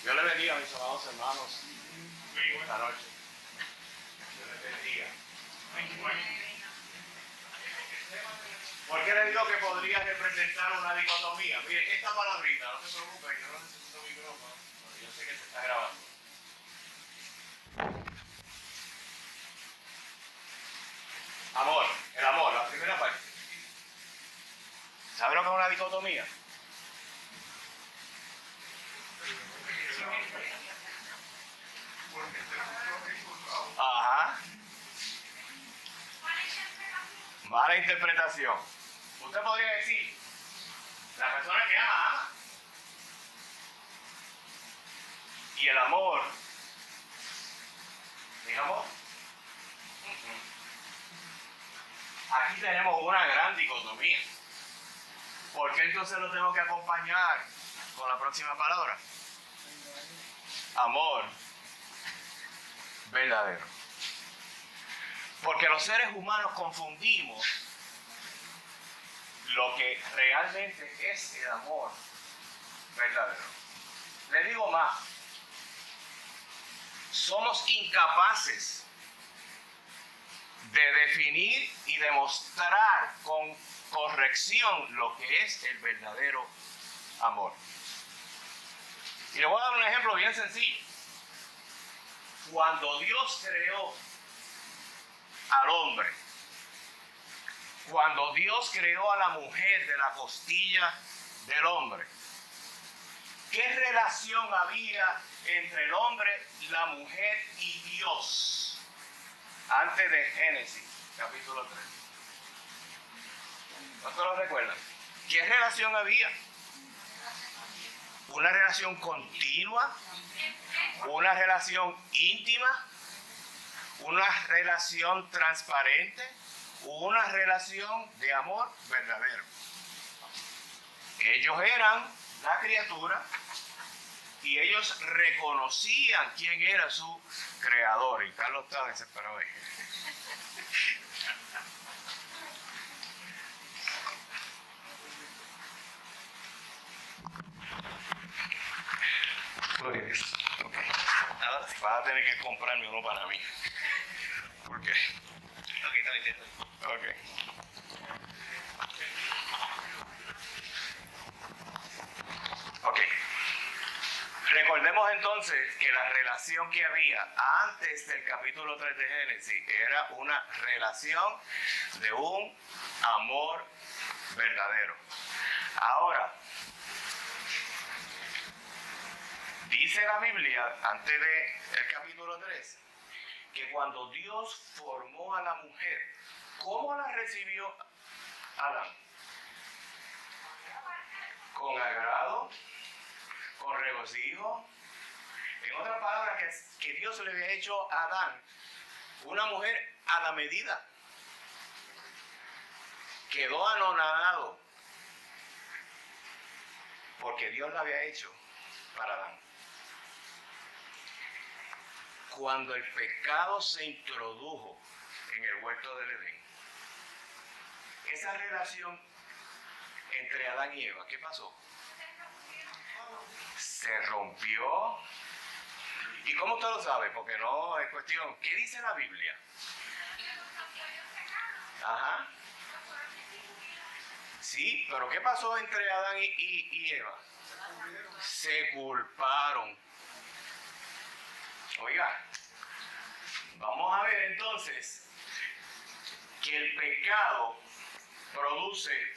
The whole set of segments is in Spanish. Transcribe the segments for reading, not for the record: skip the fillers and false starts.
Dios le bendiga a mis amados hermanos esta noche. Dios les bendiga. ¿Por qué le digo que podría representar una dicotomía? Mire, esta palabrita, no se preocupe, yo no necesito micrófono, porque yo sé que se está grabando. Amor, el amor, la primera parte. ¿Sabe lo que es una dicotomía? Ajá. Mala interpretación. Usted podría decir, la persona que ama, ama. Y el amor, ¿es amor? Aquí tenemos una gran dicotomía. ¿Por qué entonces lo tengo que acompañar con la próxima palabra? Amor verdadero. Porque los seres humanos confundimos lo que realmente es el amor verdadero. Le digo más, somos incapaces de definir y demostrar con corrección lo que es el verdadero amor. Y le voy a dar un ejemplo bien sencillo. Cuando Dios creó al hombre, cuando Dios creó a la mujer de la costilla del hombre, ¿qué relación había entre el hombre, la mujer y Dios antes de Génesis, capítulo 3? ¿No te lo recuerdan? ¿Qué relación había? Una relación continua, una relación íntima, una relación transparente, una relación de amor verdadero. Ellos eran la criatura y ellos reconocían quién era su creador. Y Carlos está desesperado ahí. Okay. Ahora sí, vas a tener que comprarme uno para mí. ¿Por qué? Ok, está bien. Ok. Ok. Recordemos entonces que la relación que había antes del capítulo 3 de Génesis era una relación de un amor verdadero. Ahora, dice la Biblia, antes del capítulo 3, que cuando Dios formó a la mujer, ¿cómo la recibió Adán? Con agrado, con regocijo. En otras palabras, que Dios le había hecho a Adán una mujer a la medida. Quedó anonadado porque Dios la había hecho para Adán. Cuando el pecado se introdujo en el huerto del Edén, esa relación entre Adán y Eva, ¿qué pasó? Se rompió. ¿Y cómo usted lo sabe? Porque no es cuestión. ¿Qué dice la Biblia? Ajá. Sí, pero ¿qué pasó entre Adán y Eva? Se culparon. Oiga, vamos a ver entonces que el pecado produce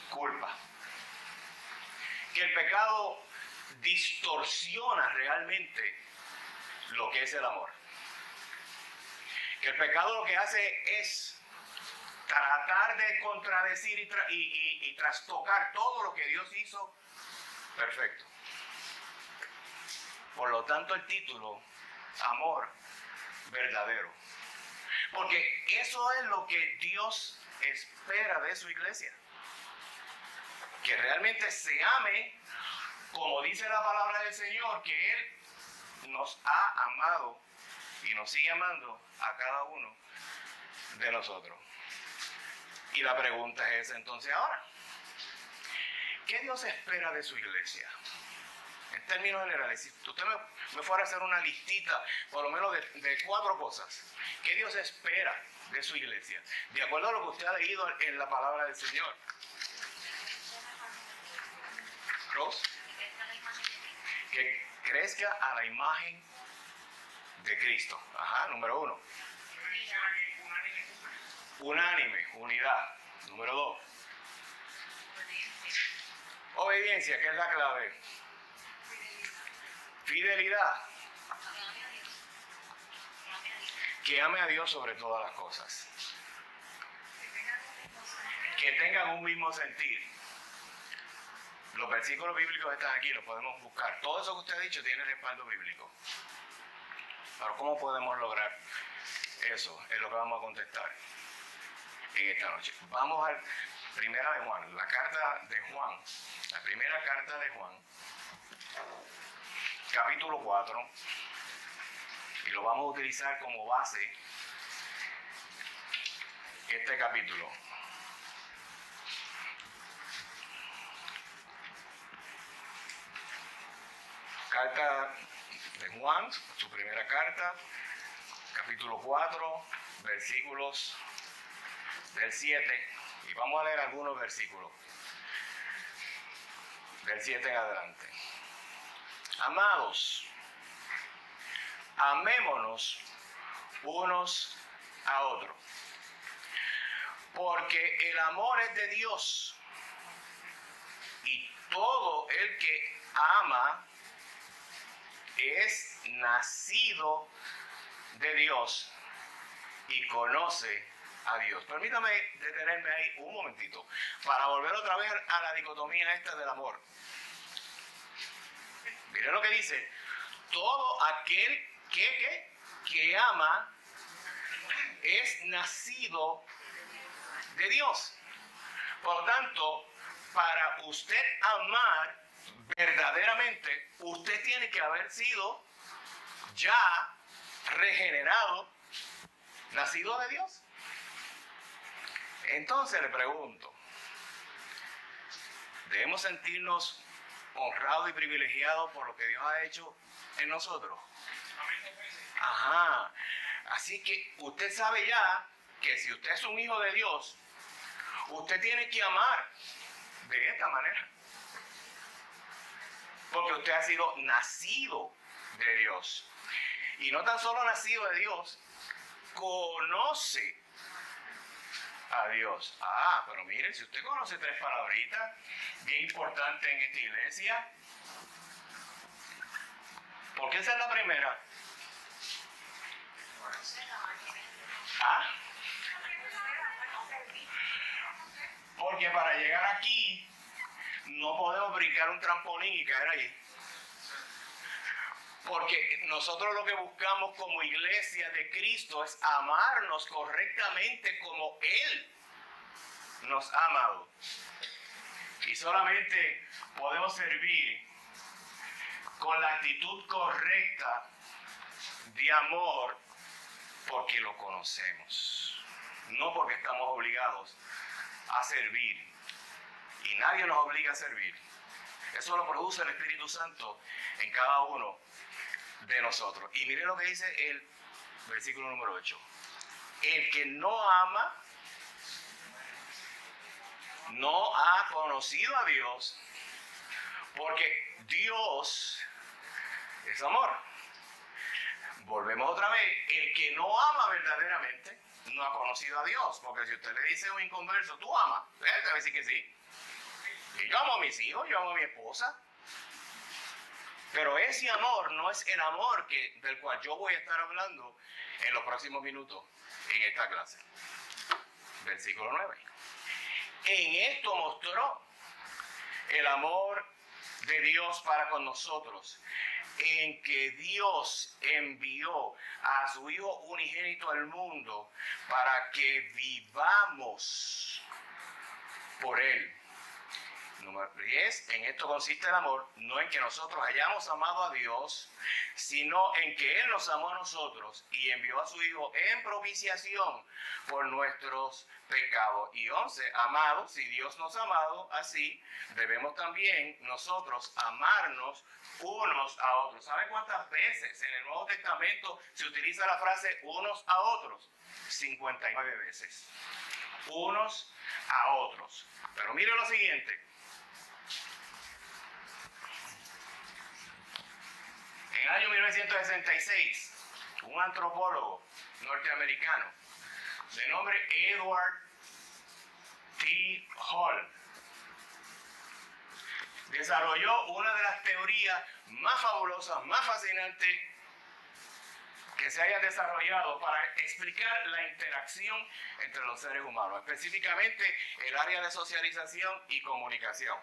culpa. Que el pecado distorsiona realmente lo que es el amor. Que el pecado lo que hace es tratar de contradecir y trastocar todo lo que Dios hizo perfecto. Por lo tanto, el título, amor verdadero. Porque eso es lo que Dios espera de su iglesia. Que realmente se ame, como dice la palabra del Señor, que Él nos ha amado y nos sigue amando a cada uno de nosotros. Y la pregunta es entonces ahora, ¿qué Dios espera de su iglesia? términos generales, si usted me fuera a hacer una listita, por lo menos de 4 cosas que Dios espera de su iglesia, de acuerdo a lo que usted ha leído en la palabra del Señor. Rose, que crezca a la imagen de Cristo. Ajá, número 1. Unánime, unidad. Número 2. Obediencia, que es la clave. Fidelidad. Que ame a Dios sobre todas las cosas. Que tengan un mismo sentir. Los versículos bíblicos están aquí, los podemos buscar. Todo eso que usted ha dicho tiene respaldo bíblico. Pero ¿cómo podemos lograr eso? Es lo que vamos a contestar en esta noche. Vamos a Primera de Juan, la carta de Juan, la primera carta de Juan, capítulo 4, y lo vamos a utilizar como base este capítulo. Carta de Juan, su primera carta, capítulo 4, versículos del 7, y vamos a leer algunos versículos del 7 en adelante. Amados, amémonos unos a otros, porque el amor es de Dios, y todo el que ama es nacido de Dios y conoce a Dios. Permítame detenerme ahí un momentito para volver otra vez a la dicotomía esta del amor. Miren lo que dice: todo aquel que ama es nacido de Dios. Por lo tanto, para usted amar verdaderamente, usted tiene que haber sido ya regenerado, nacido de Dios. Entonces le pregunto, ¿debemos sentirnos honrados y privilegiados por lo que Dios ha hecho en nosotros? Ajá. Así que usted sabe ya que si usted es un hijo de Dios, usted tiene que amar de esta manera. Porque usted ha sido nacido de Dios. Y no tan solo nacido de Dios, conoce a Dios. Ah, pero miren, si usted conoce 3 palabritas bien importantes en esta iglesia, ¿por qué esa es la primera? ¿Ah? Porque para llegar aquí no podemos brincar un trampolín y caer allí. Porque nosotros lo que buscamos como iglesia de Cristo es amarnos correctamente como Él nos ha amado. Y solamente podemos servir con la actitud correcta de amor porque lo conocemos. No porque estamos obligados a servir. Y nadie nos obliga a servir. Eso lo produce el Espíritu Santo en cada uno de nosotros. Y miren lo que dice el versículo número 8. El que no ama no ha conocido a Dios, porque Dios es amor. Volvemos otra vez. El que no ama verdaderamente no ha conocido a Dios, porque si usted le dice a un inconverso, ¿tú amas? Él te va a decir que sí. Y yo amo a mis hijos, yo amo a mi esposa. Pero ese amor no es el amor del cual yo voy a estar hablando en los próximos minutos en esta clase. Versículo 9. En esto mostró el amor de Dios para con nosotros, en que Dios envió a su Hijo unigénito al mundo para que vivamos por Él. Número 10, en esto consiste el amor, no en que nosotros hayamos amado a Dios, sino en que Él nos amó a nosotros y envió a su Hijo en propiciación por nuestros pecados. Y 11, amados, si Dios nos ha amado así, debemos también nosotros amarnos unos a otros. ¿Sabe cuántas veces en el Nuevo Testamento se utiliza la frase unos a otros? 59 veces. Unos a otros. Pero mire lo siguiente. En el año 1966, un antropólogo norteamericano de nombre Edward T. Hall desarrolló una de las teorías más fabulosas, más fascinantes que se hayan desarrollado para explicar la interacción entre los seres humanos, específicamente el área de socialización y comunicación.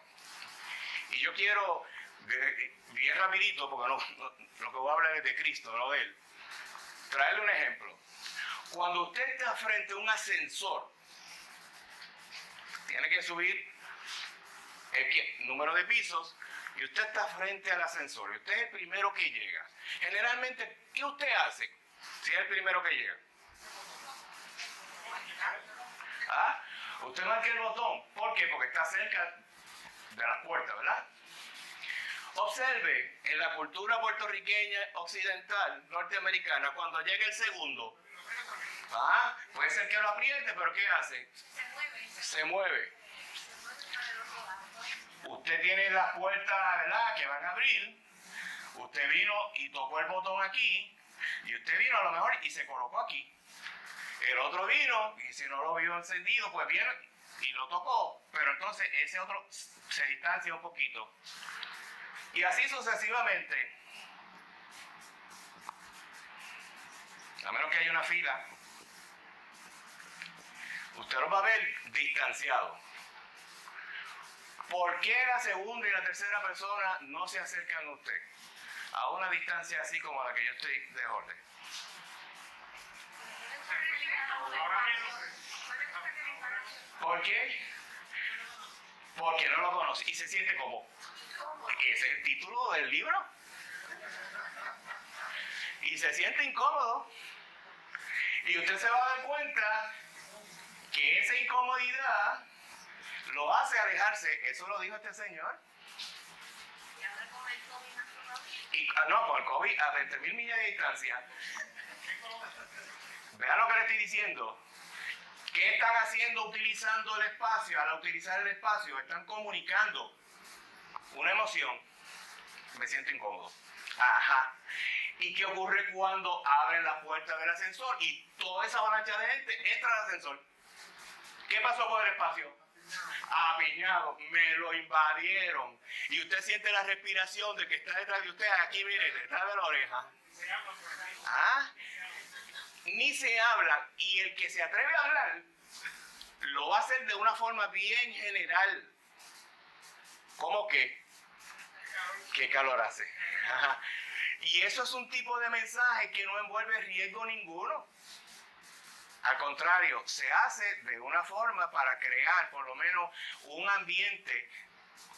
Y yo quiero, bien rapidito, porque lo que voy a hablar es de Cristo, no de Él, traerle un ejemplo. Cuando usted está frente a un ascensor, tiene que subir el número de pisos, y usted está frente al ascensor, y usted es el primero que llega. Generalmente, ¿qué usted hace si es el primero que llega? ¿Ah? Usted marca el botón. ¿Por qué? Porque está cerca de las puertas, ¿verdad? Observe, en la cultura puertorriqueña, occidental, norteamericana, cuando llega el segundo, puede ser que lo apriete, pero ¿qué hace? Se mueve. Usted tiene las puertas, ¿verdad?, que van a abrir. Usted vino y tocó el botón aquí, y usted vino a lo mejor y se colocó aquí. El otro vino, y si no lo vio encendido, pues vino y lo tocó, pero entonces ese otro se distancia un poquito. Y así sucesivamente. A menos que haya una fila, usted los va a ver distanciados. ¿Por qué la segunda y la tercera persona no se acercan a usted a una distancia así como la que yo estoy de Jorge? ¿Por qué? Porque no lo conoce y se siente como. Ese es el título del libro. Y se siente incómodo. Y usted se va a dar cuenta que esa incomodidad lo hace alejarse. Eso lo dijo este señor. Y, no, con el COVID a 20.000 millas de distancia. Vean lo que le estoy diciendo. ¿Qué están haciendo utilizando el espacio? Al utilizar el espacio, están comunicando una emoción. Me siento incómodo. Ajá. ¿Y qué ocurre cuando abren la puerta del ascensor y toda esa avalancha de gente entra al ascensor? ¿Qué pasó con el espacio? Apiñado, me lo invadieron. Y usted siente la respiración de que está detrás de usted, aquí mire, detrás de la oreja. Ni se habla. Y el que se atreve a hablar, lo va a hacer de una forma bien general. ¿Cómo que? ¿Qué calor hace? Y eso es un tipo de mensaje que no envuelve riesgo ninguno. Al contrario, se hace de una forma para crear por lo menos un ambiente.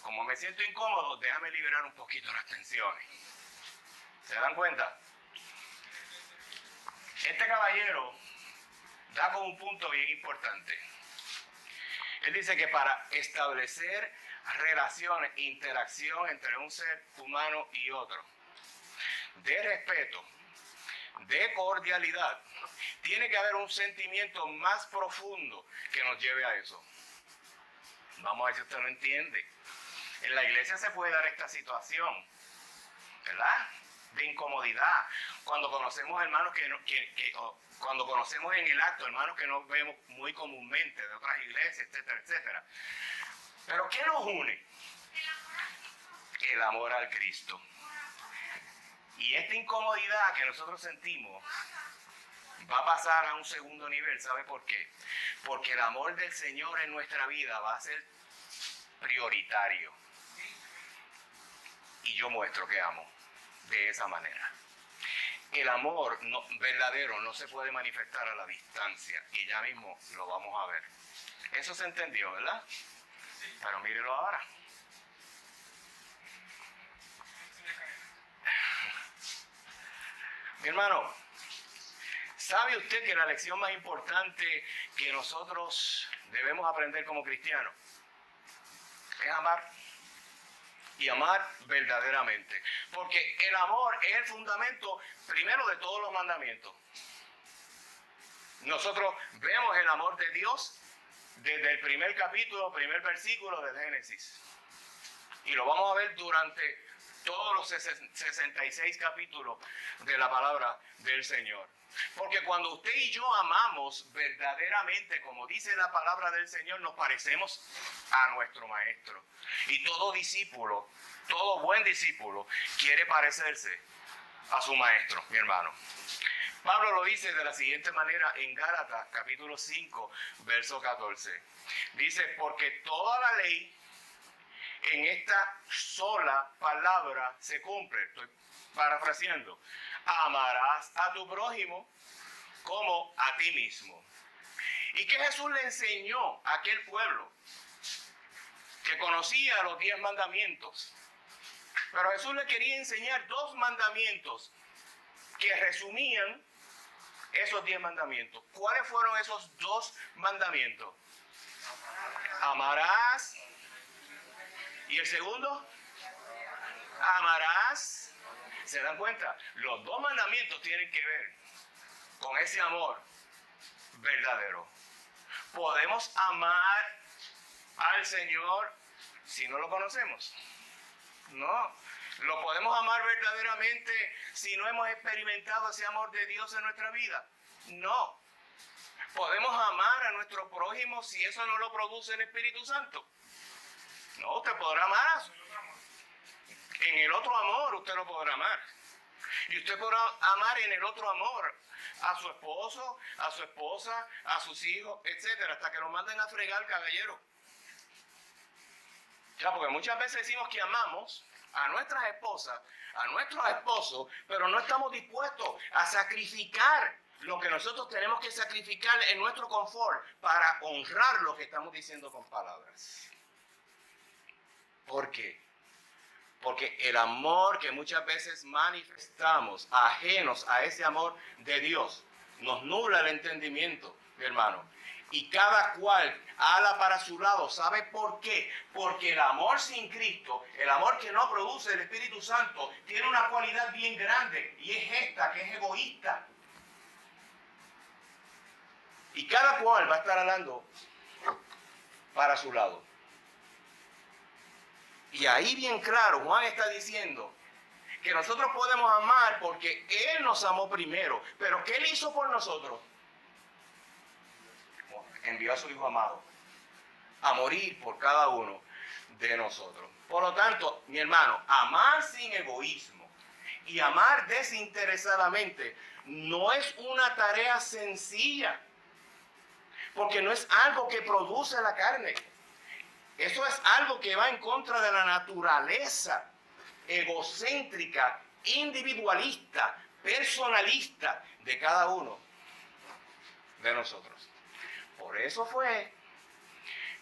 Como me siento incómodo, déjame liberar un poquito las tensiones. ¿Se dan cuenta? Este caballero da con un punto bien importante. Él dice que para establecer relaciones, interacción entre un ser humano y otro, de respeto, de cordialidad, tiene que haber un sentimiento más profundo que nos lleve a eso. Vamos a ver si usted lo entiende. En la iglesia se puede dar esta situación, ¿verdad?, de incomodidad. Cuando conocemos hermanos cuando conocemos en el acto hermanos que no vemos muy comúnmente de otras iglesias, etcétera, etcétera. Pero ¿qué nos une? El amor al Cristo. Y esta incomodidad que nosotros sentimos va a pasar a un segundo nivel. ¿Sabe por qué? Porque el amor del Señor en nuestra vida va a ser prioritario. Y yo muestro que amo de esa manera. El amor verdadero no se puede manifestar a la distancia. Y ya mismo lo vamos a ver. Eso se entendió, ¿verdad? Pero mírelo ahora. Mi hermano, ¿sabe usted que la lección más importante que nosotros debemos aprender como cristianos es amar? Y amar verdaderamente. Porque el amor es el fundamento primero de todos los mandamientos. Nosotros vemos el amor de Dios desde el primer capítulo, primer versículo de Génesis. Y lo vamos a ver durante todos los 66 capítulos de la palabra del Señor. Porque cuando usted y yo amamos verdaderamente, como dice la palabra del Señor, nos parecemos a nuestro Maestro. Y todo discípulo, todo buen discípulo, quiere parecerse a su Maestro, mi hermano. Pablo lo dice de la siguiente manera en Gálatas, capítulo 5, verso 14. Dice, porque toda la ley en esta sola palabra se cumple. Estoy parafraseando. Amarás a tu prójimo como a ti mismo. ¿Y qué Jesús le enseñó a aquel pueblo que conocía los 10 mandamientos? Pero Jesús le quería enseñar 2 mandamientos que resumían esos 10 mandamientos. ¿Cuáles fueron esos 2 mandamientos? Amarás. ¿Y el segundo? Amarás. ¿Se dan cuenta? Los 2 mandamientos tienen que ver con ese amor verdadero. ¿Podemos amar al Señor si no lo conocemos? No. ¿Lo podemos amar verdaderamente si no hemos experimentado ese amor de Dios en nuestra vida? No. ¿Podemos amar a nuestro prójimo si eso no lo produce el Espíritu Santo? No, usted podrá amar. En el otro amor usted lo podrá amar. Y usted podrá amar en el otro amor a su esposo, a su esposa, a sus hijos, etcétera, hasta que lo manden a fregar, caballero. Ya, porque muchas veces decimos que amamos a nuestras esposas, a nuestros esposos, pero no estamos dispuestos a sacrificar lo que nosotros tenemos que sacrificar en nuestro confort para honrar lo que estamos diciendo con palabras. ¿Por qué? Porque el amor que muchas veces manifestamos ajenos a ese amor de Dios nos nubla el entendimiento, mi hermano. Y cada cual ala para su lado. ¿Sabe por qué? Porque el amor sin Cristo, el amor que no produce el Espíritu Santo, tiene una cualidad bien grande. Y es esta, que es egoísta. Y cada cual va a estar alando para su lado. Y ahí bien claro, Juan está diciendo que nosotros podemos amar porque Él nos amó primero. Pero ¿qué Él hizo por nosotros? Envió a su Hijo amado a morir por cada uno de nosotros. Por lo tanto, mi hermano, amar sin egoísmo y amar desinteresadamente no es una tarea sencilla, porque no es algo que produce la carne. Eso es algo que va en contra de la naturaleza egocéntrica, individualista, personalista de cada uno de nosotros. Por eso fue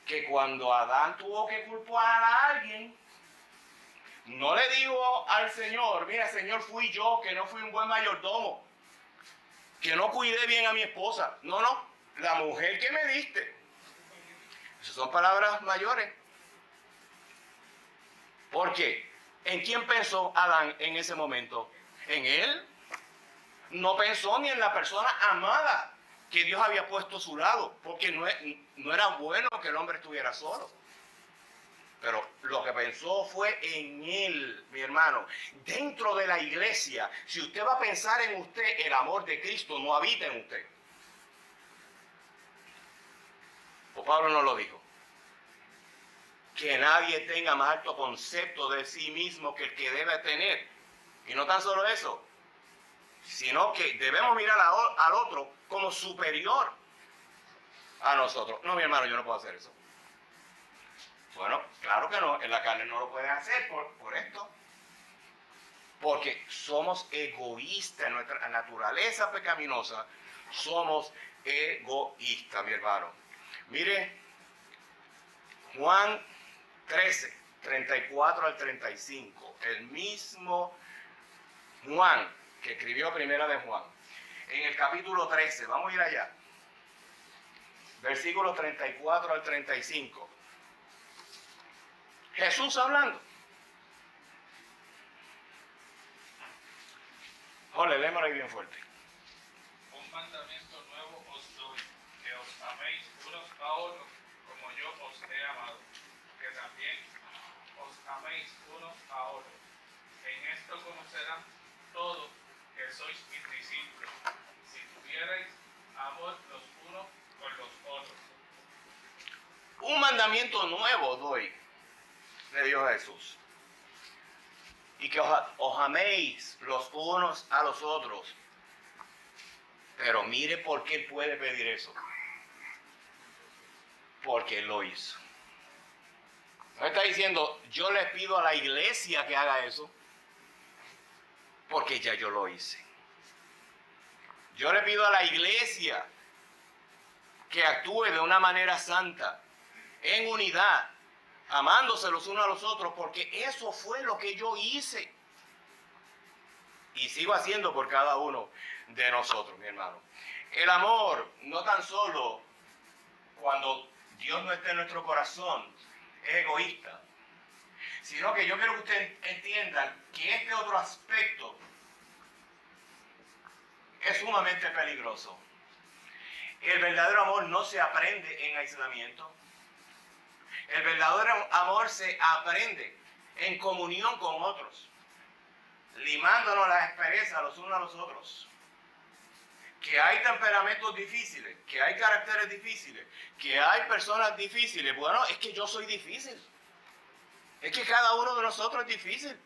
que cuando Adán tuvo que culpar a alguien, no le dijo al Señor, mira Señor, fui yo que no fui un buen mayordomo, que no cuidé bien a mi esposa. No, la mujer que me diste. Esas son palabras mayores. ¿Por qué? ¿En quién pensó Adán en ese momento? ¿En él? No pensó ni en la persona amada que Dios había puesto a su lado, porque no era bueno que el hombre estuviera solo. Pero lo que pensó fue en él, mi hermano. Dentro de la iglesia, si usted va a pensar en usted, el amor de Cristo no habita en usted. O Pablo nos lo dijo. Que nadie tenga más alto concepto de sí mismo que el que debe tener. Y no tan solo eso, sino que debemos mirar al otro como superior a nosotros. No, mi hermano, yo no puedo hacer eso. Bueno, claro que no, en la carne no lo pueden hacer por esto. Porque somos egoístas, en nuestra naturaleza pecaminosa, somos egoístas, mi hermano. Mire, Juan 13, 34 al 35, el mismo Juan que escribió Primera de Juan, en el capítulo 13, vamos a ir allá, versículos 34 al 35. Jesús hablando. Ole, lémoslo ahí bien fuerte. Un mandamiento nuevo os doy, que os améis unos a otros, como yo os he amado, que también os améis unos a otros. En esto conocerán todos que sois mis discípulos, si tuvierais amor los unos con los otros. Un mandamiento nuevo doy, le dijo Jesús, y que os améis los unos a los otros. Pero mire por qué Él puede pedir eso. Porque Él lo hizo. No está diciendo, yo les pido a la iglesia que haga eso, porque ya yo lo hice. Yo le pido a la iglesia que actúe de una manera santa, en unidad, amándose los unos a los otros, porque eso fue lo que yo hice. Y sigo haciendo por cada uno de nosotros, mi hermano. El amor, no tan solo cuando Dios no esté en nuestro corazón, es egoísta, sino que yo quiero que ustedes entiendan que este otro aspecto es sumamente peligroso. El verdadero amor no se aprende en aislamiento. El verdadero amor se aprende en comunión con otros, limándonos las asperezas los unos a los otros. Que hay temperamentos difíciles, que hay caracteres difíciles, que hay personas difíciles. Bueno, es que yo soy difícil. Es que cada uno de nosotros es difícil.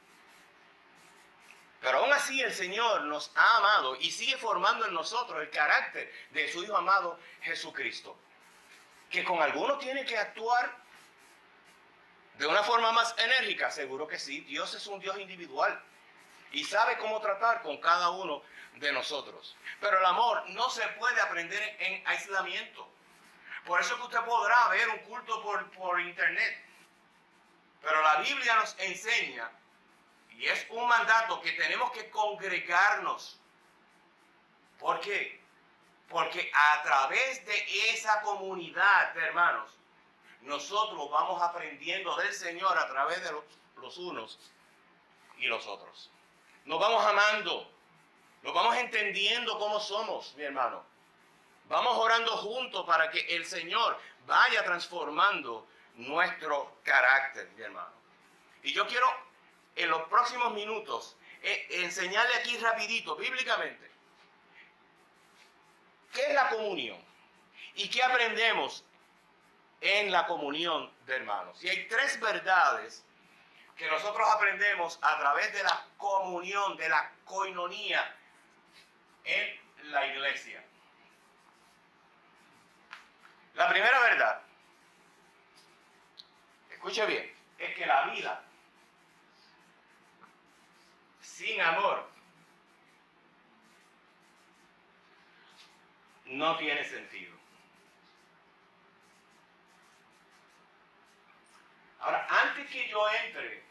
Pero aún así el Señor nos ha amado y sigue formando en nosotros el carácter de su Hijo amado Jesucristo. Que con algunos tiene que actuar de una forma más enérgica, seguro que sí. Dios es un Dios individual y sabe cómo tratar con cada uno de nosotros. Pero el amor no se puede aprender en aislamiento. Por eso que usted podrá ver un culto por internet. Pero la Biblia nos enseña, y es un mandato, que tenemos que congregarnos. ¿Por qué? Porque a través de esa comunidad de hermanos, nosotros vamos aprendiendo del Señor a través de los unos y los otros. Nos vamos amando, nos vamos entendiendo cómo somos, mi hermano. Vamos orando juntos para que el Señor vaya transformando nuestro carácter, mi hermano. Y yo quiero en los próximos minutos enseñarle aquí rapidito, bíblicamente, qué es la comunión y qué aprendemos en la comunión de hermanos. Y hay tres verdades que nosotros aprendemos a través de la comunión, de la coinonía en la iglesia. La primera verdad, escuche bien, es que la vida sin amor no tiene sentido. Ahora, antes que yo entre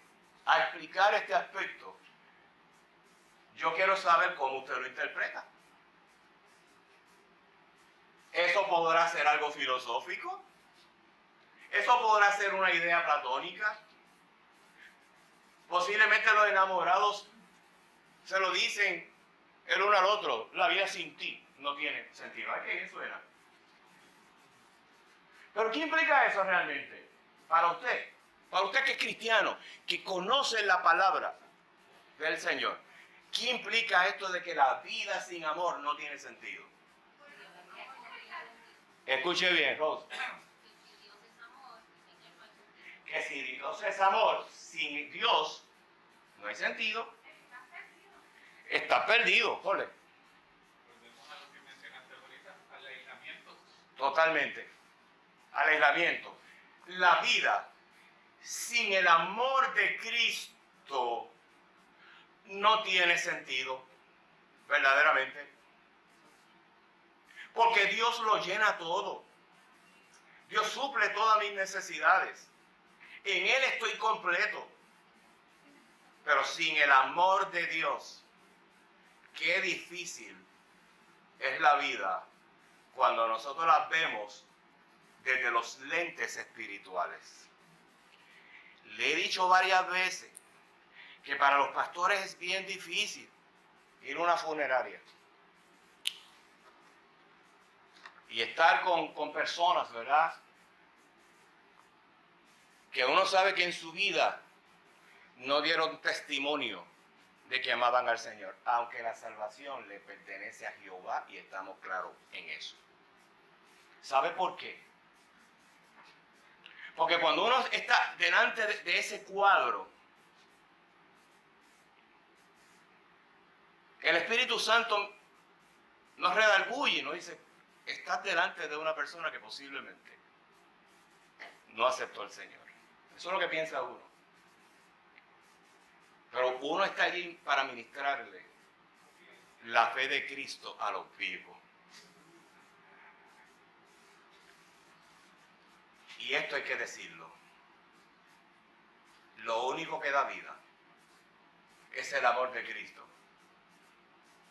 a explicar este aspecto, yo quiero saber cómo usted lo interpreta. ¿Eso podrá ser algo filosófico? ¿Eso podrá ser una idea platónica? Posiblemente los enamorados se lo dicen el uno al otro: la vida sin ti no tiene sentido. ¿A qué suena? ¿Pero qué implica eso realmente? Para usted que es cristiano, que conoce la palabra del Señor, ¿qué implica esto de que la vida sin amor no tiene sentido? Escuche bien, Rose. Que si Dios es amor, sin Dios no hay sentido. Está perdido, Jole. Volvemos a lo que mencionaste ahorita, al aislamiento. Totalmente. Al aislamiento. La vida sin el amor de Cristo no tiene sentido, verdaderamente. Porque Dios lo llena todo. Dios suple todas mis necesidades. En Él estoy completo. Pero sin el amor de Dios, qué difícil es la vida cuando nosotros la vemos desde los lentes espirituales. Le he dicho varias veces que para los pastores es bien difícil ir a una funeraria y estar con personas, ¿verdad?, que uno sabe que en su vida no dieron testimonio de que amaban al Señor, aunque la salvación le pertenece a Jehová y estamos claros en eso. ¿Sabe por qué? Porque cuando uno está delante de ese cuadro, el Espíritu Santo nos redarguye y nos dice, estás delante de una persona que posiblemente no aceptó al Señor. Eso es lo que piensa uno. Pero uno está allí para ministrarle la fe de Cristo a los vivos. Y esto hay que decirlo. Lo único que da vida es el amor de Cristo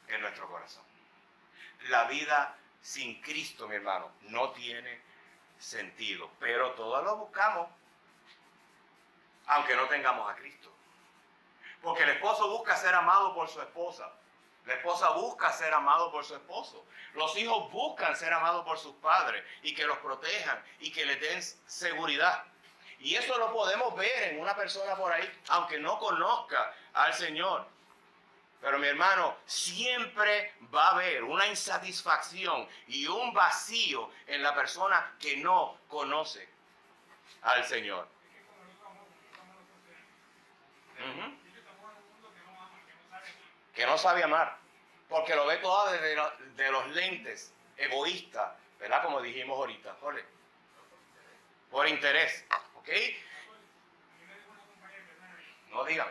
en nuestro corazón. La vida sin Cristo, mi hermano, no tiene sentido. Pero todos lo buscamos, aunque no tengamos a Cristo. Porque el esposo busca ser amado por su esposa. La esposa busca ser amado por su esposo. Los hijos buscan ser amados por sus padres y que los protejan y que les den seguridad. Y eso lo podemos ver en una persona por ahí, aunque no conozca al Señor. Pero mi hermano, siempre va a haber una insatisfacción y un vacío en la persona que no conoce al Señor. Que no sabe amar, porque lo ve todo desde de los lentes egoístas, ¿verdad? Como dijimos ahorita, Jorge. Por interés, ¿ok? No dígame.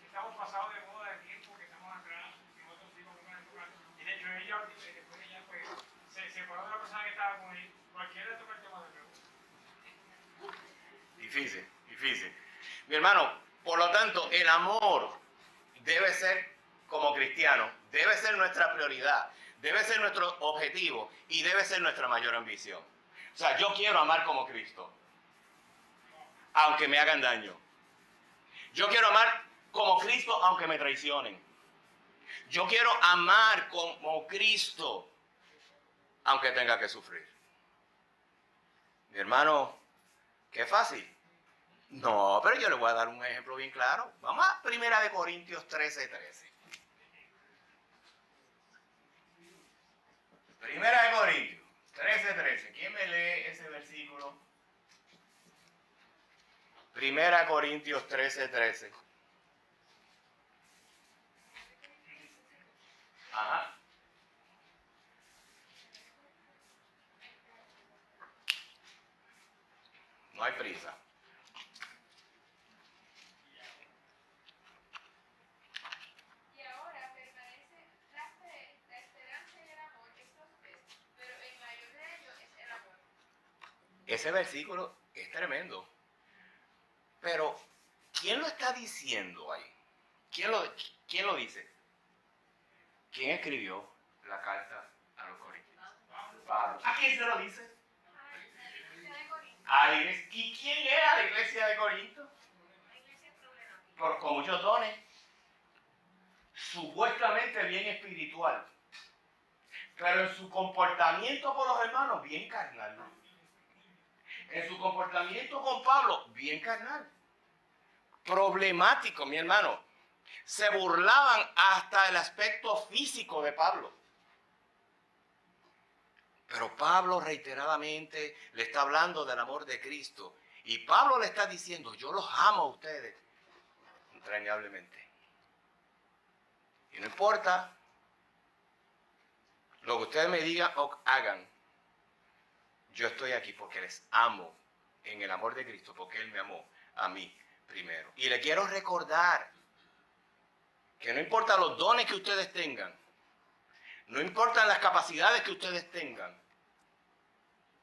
Estamos pasados de moda de tiempo que estamos atrás, que otros tipos que y de hecho ella, después ella pues, se separó de la persona que estaba con él. Cualquiera toca el tema de nuevo. Difícil. Mi hermano, por lo tanto, el amor debe ser, como cristiano, debe ser nuestra prioridad, debe ser nuestro objetivo y debe ser nuestra mayor ambición. O sea, yo quiero amar como Cristo, aunque me hagan daño. Yo quiero amar como Cristo, aunque me traicionen. Yo quiero amar como Cristo, aunque tenga que sufrir. Mi hermano, qué fácil. No, pero yo le voy a dar un ejemplo bien claro. Vamos a 1 Corintios 13:13. 1 Corintios 13:13. ¿Quién me lee ese versículo? 1 Corintios 13:13. Ajá. No hay prisa. Ese versículo es tremendo. Pero, ¿quién lo está diciendo ahí? ¿Quién lo dice? ¿Quién escribió la carta a los Corintios? Pablo. ¿A quién se lo dice? A la iglesia. ¿Y quién era la iglesia de Corinto? Con muchos dones. Supuestamente bien espiritual. Pero en su comportamiento con los hermanos, bien carnal. En su comportamiento con Pablo, bien carnal. Problemático, mi hermano. Se burlaban hasta el aspecto físico de Pablo. Pero Pablo reiteradamente le está hablando del amor de Cristo. Y Pablo le está diciendo, yo los amo a ustedes entrañablemente. Y no importa lo que ustedes me digan o hagan, yo estoy aquí porque les amo en el amor de Cristo, porque Él me amó a mí primero. Y le quiero recordar que no importa los dones que ustedes tengan, no importan las capacidades que ustedes tengan,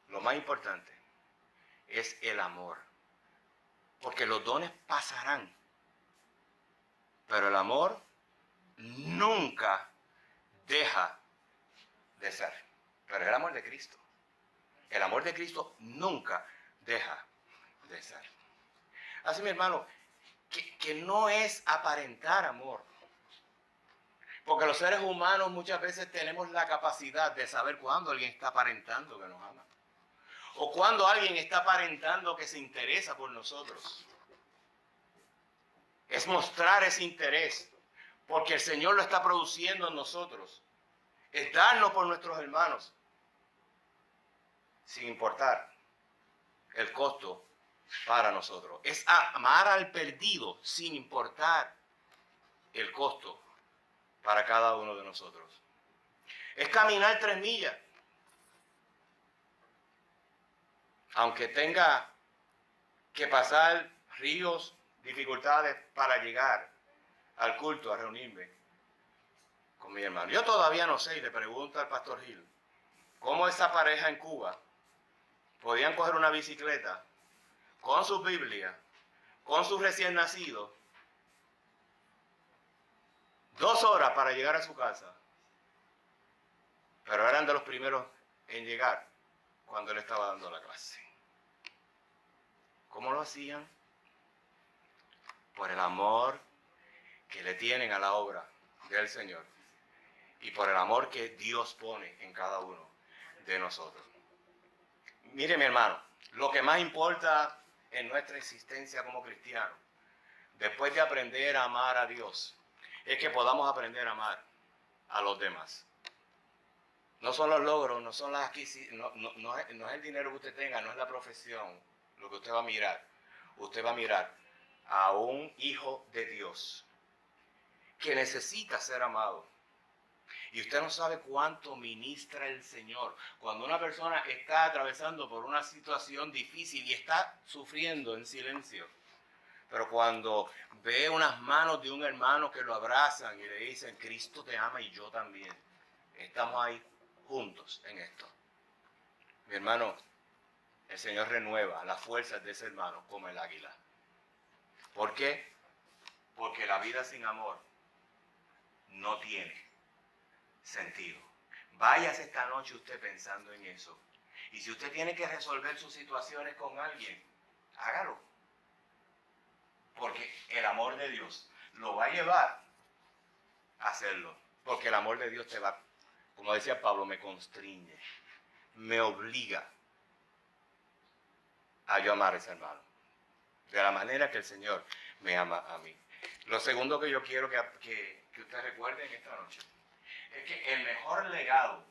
lo más importante es el amor. Porque Porque los dones pasarán, pero el amor nunca deja de ser. Pero el amor de Cristo. El amor de Cristo nunca deja de ser. Así, mi hermano, que no es aparentar amor. Porque los seres humanos muchas veces tenemos la capacidad de saber cuándo alguien está aparentando que nos ama. O cuándo alguien está aparentando que se interesa por nosotros. Es mostrar ese interés, porque el Señor lo está produciendo en nosotros. Es darnos por nuestros hermanos, sin importar el costo para nosotros. Es amar al perdido, sin importar el costo para cada uno de nosotros. Es caminar 3 millas. Aunque tenga que pasar ríos, dificultades para llegar al culto, a reunirme con mi hermano. Yo todavía no sé, y le pregunto al pastor Gil, cómo esa pareja en Cuba podían coger una bicicleta con sus Biblias, con sus recién nacidos, 2 horas para llegar a su casa. Pero eran de los primeros en llegar cuando él estaba dando la clase. ¿Cómo lo hacían? Por el amor que le tienen a la obra del Señor y por el amor que Dios pone en cada uno de nosotros. Mire, mi hermano, lo que más importa en nuestra existencia como cristianos, después de aprender a amar a Dios, es que podamos aprender a amar a los demás. No son los logros, no son las adquisiciones, no es el dinero que usted tenga, no es la profesión lo que usted va a mirar. Usted va a mirar a un hijo de Dios que necesita ser amado. Y usted no sabe cuánto ministra el Señor. Cuando una persona está atravesando por una situación difícil y está sufriendo en silencio, pero cuando ve unas manos de un hermano que lo abrazan y le dicen, Cristo te ama y yo también, estamos ahí juntos en esto. Mi hermano, el Señor renueva las fuerzas de ese hermano como el águila. ¿Por qué? Porque la vida sin amor no tiene sentido. Váyase esta noche usted pensando en eso. Y si usted tiene que resolver sus situaciones con alguien, hágalo. Porque el amor de Dios lo va a llevar a hacerlo. Porque el amor de Dios te va, como decía Pablo, me constriñe, me obliga a yo amar a ese hermano. De la manera que el Señor me ama a mí. Lo segundo que yo quiero que usted recuerde en esta noche es que el mejor legado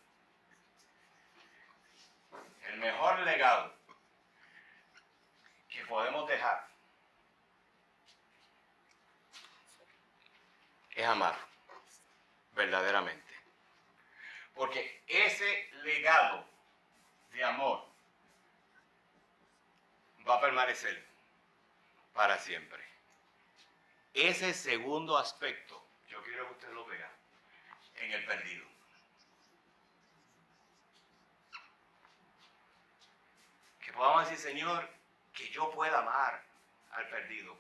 que podemos dejar es amar verdaderamente. Porque ese legado de amor va a permanecer para siempre. Ese segundo aspecto, yo quiero que usted lo vea en el perdido. Que podamos decir, Señor, que yo pueda amar al perdido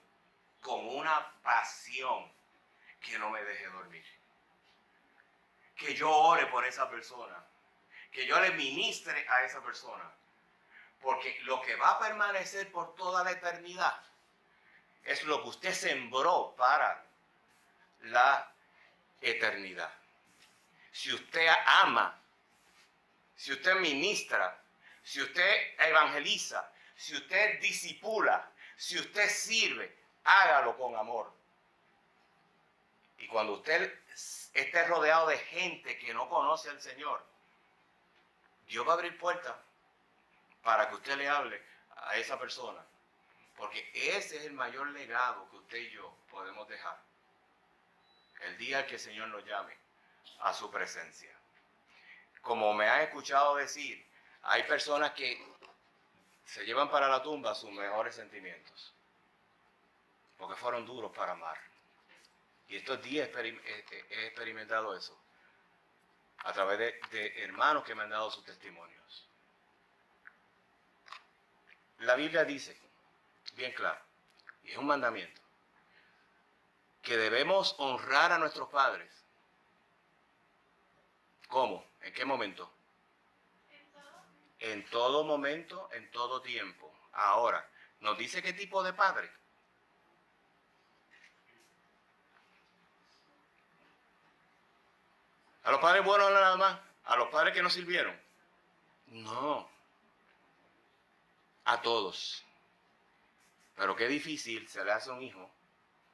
con una pasión que no me deje dormir. Que yo ore por esa persona. Que yo le ministre a esa persona. Porque lo que va a permanecer por toda la eternidad es lo que usted sembró para la eternidad. Si usted ama, si usted ministra, si usted evangeliza, si usted discipula, si usted sirve, hágalo con amor. Y cuando usted esté rodeado de gente que no conoce al Señor, Dios va a abrir puertas para que usted le hable a esa persona. Porque ese es el mayor legado que usted y yo podemos dejar. El día que el Señor nos llame a su presencia. Como me han escuchado decir, hay personas que se llevan para la tumba sus mejores sentimientos. Porque fueron duros para amar. Y estos días he experimentado eso. A través de hermanos que me han dado sus testimonios. La Biblia dice, bien claro, Y es un mandamiento. Que debemos honrar a nuestros padres. ¿Cómo? ¿En qué momento? En todo momento, en todo tiempo. Ahora, ¿nos dice qué tipo de padre? ¿A los padres buenos nada más? ¿A los padres que nos sirvieron? No. A todos. Pero qué difícil se le hace a un hijo,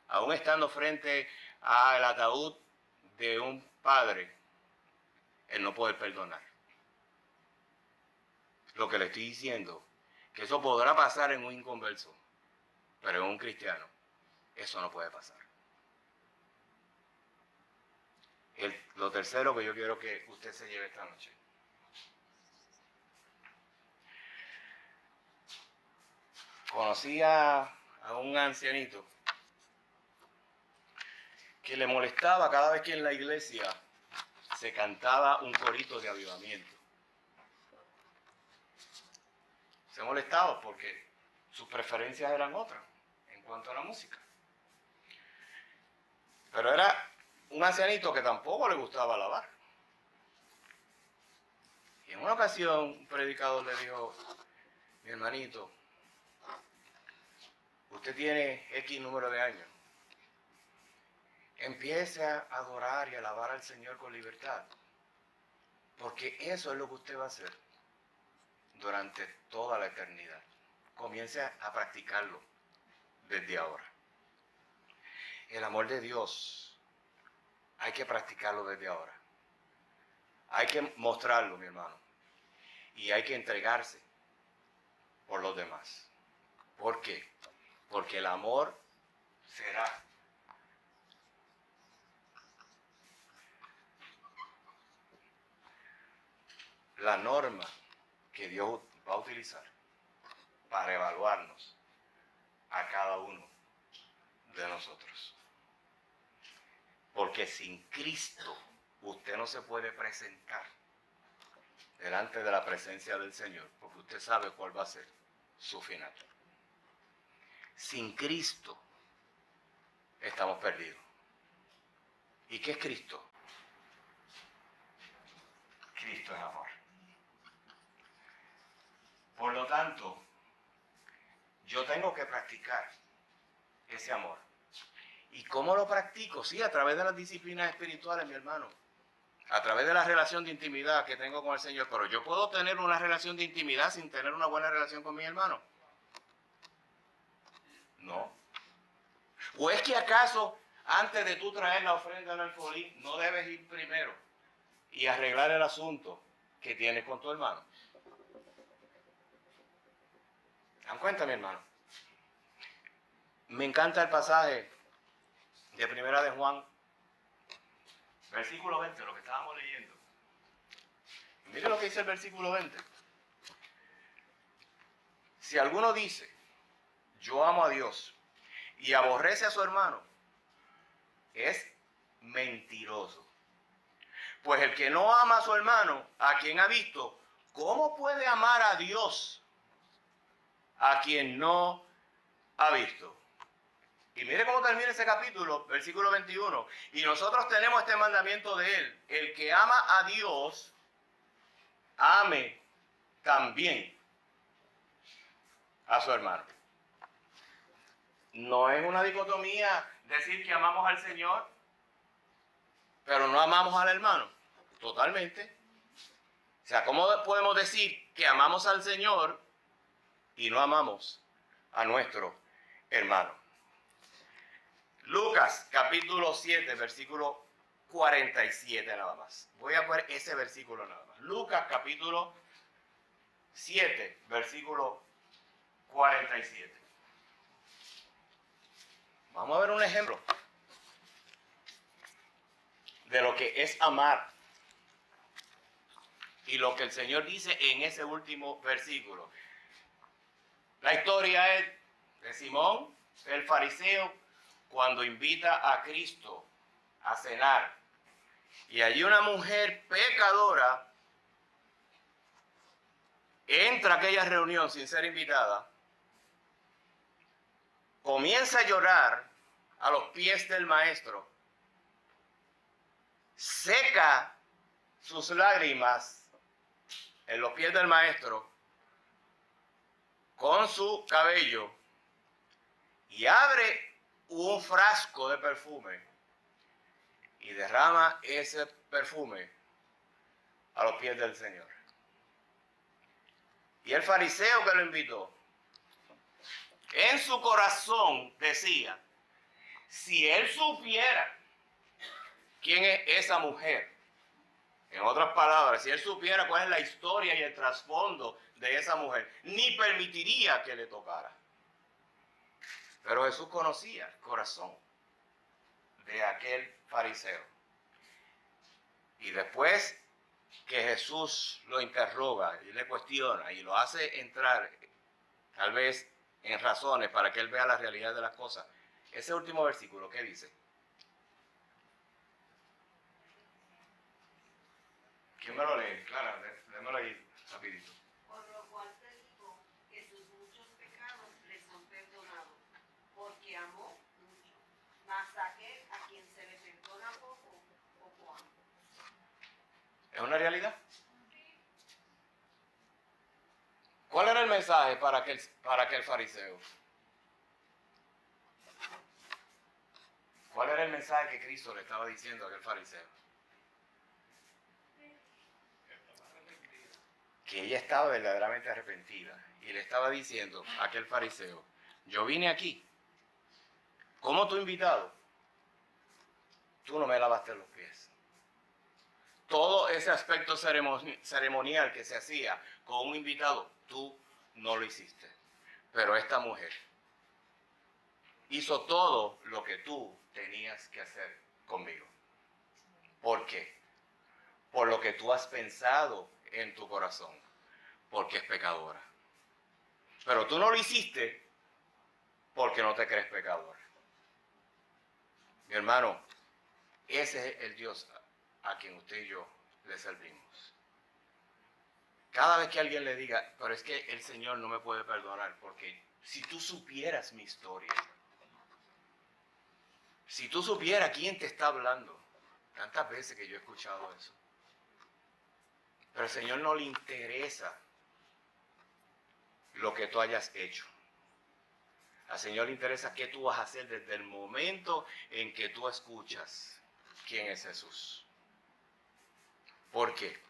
aún estando frente al ataúd de un padre, el no poder perdonar. Lo que le estoy diciendo, que eso podrá pasar en un inconverso, pero en un cristiano, eso no puede pasar. Lo tercero que yo quiero que usted se lleve esta noche. Conocí a un ancianito que le molestaba cada vez que en la iglesia se cantaba un corito de avivamiento. Se molestaba porque sus preferencias eran otras en cuanto a la música. Pero era un ancianito que tampoco le gustaba alabar. Y en una ocasión un predicador le dijo: mi hermanito, usted tiene X número de años. Empiece a adorar y alabar al Señor con libertad. Porque eso es lo que usted va a hacer durante toda la eternidad. Comience a practicarlo desde ahora. El amor de Dios hay que practicarlo desde ahora. Hay que mostrarlo, mi hermano. Y hay que entregarse por los demás. ¿Por qué? Porque el amor será la norma que Dios va a utilizar para evaluarnos a cada uno de nosotros. Porque sin Cristo usted no se puede presentar delante de la presencia del Señor, porque usted sabe cuál va a ser su final. Sin Cristo estamos perdidos. ¿Y qué es Cristo? Cristo es amor. Por lo tanto, yo tengo que practicar ese amor. ¿Y cómo lo practico? Sí, a través de las disciplinas espirituales, mi hermano. A través de la relación de intimidad que tengo con el Señor. Pero yo puedo tener una relación de intimidad sin tener una buena relación con mi hermano. No. ¿O es que acaso antes de tú traer la ofrenda al alfolí no debes ir primero y arreglar el asunto que tienes con tu hermano? ¿Dan cuenta, mi hermano? Me encanta el pasaje de Primera de Juan, versículo 20, lo que estábamos leyendo. Mire lo que dice el versículo 20. Si alguno dice, yo amo a Dios, y aborrece a su hermano, es mentiroso. Pues el que no ama a su hermano, a quien ha visto, ¿cómo puede amar a Dios a quien no ha visto? Y mire cómo termina ese capítulo, versículo 21. Y nosotros tenemos este mandamiento de él: el que ama a Dios, ame también a su hermano. No es una dicotomía decir que amamos al Señor, pero no amamos al hermano. Totalmente. O sea, ¿cómo podemos decir que amamos al Señor y no amamos a nuestro hermano? Lucas capítulo 7, versículo 47 nada más. Voy a poner ese versículo nada más. Lucas capítulo 7, versículo 47. Vamos a ver un ejemplo de lo que es amar y lo que el Señor dice en ese último versículo. La historia es de Simón, el fariseo, cuando invita a Cristo a cenar. Y allí una mujer pecadora entra a aquella reunión sin ser invitada comienza a llorar a los pies del maestro, seca sus lágrimas en los pies del maestro con su cabello y abre un frasco de perfume y derrama ese perfume a los pies del Señor. Y el fariseo que lo invitó, en su corazón decía, si él supiera quién es esa mujer, en otras palabras, si él supiera cuál es la historia y el trasfondo de esa mujer, ni permitiría que le tocara. Pero Jesús conocía el corazón de aquel fariseo. Y después que Jesús lo interroga y le cuestiona y lo hace entrar, tal vez en razones para que él vea la realidad de las cosas, ese último versículo, ¿qué dice? ¿Quién me lo lee? Clara, démelo ahí rapidito. Por lo cual te digo que sus muchos pecados les son perdonados, porque amó mucho. Mas aquel a quien se le perdona poco, poco ama. ¿Es una realidad? ¿Cuál era el mensaje para aquel fariseo? ¿Cuál era el mensaje que Cristo le estaba diciendo a aquel fariseo? Que ella estaba verdaderamente arrepentida y le estaba diciendo a aquel fariseo, yo vine aquí como tu invitado, tú no me lavaste los pies. Todo ese aspecto ceremonial que se hacía con un invitado, tú no lo hiciste. Pero esta mujer hizo todo lo que tú tenías que hacer conmigo. ¿Por qué? Por lo que tú has pensado en tu corazón, porque es pecadora. Pero tú no lo hiciste porque no te crees pecadora. Mi hermano, ese es el Dios a quien usted y yo le servimos. Cada vez que alguien le diga, pero es que el Señor no me puede perdonar, porque si tú supieras mi historia, si tú supieras quién te está hablando, tantas veces que yo he escuchado eso, pero al Señor no le interesa lo que tú hayas hecho. Al Señor le interesa qué tú vas a hacer desde el momento en que tú escuchas quién es Jesús. ¿Por qué?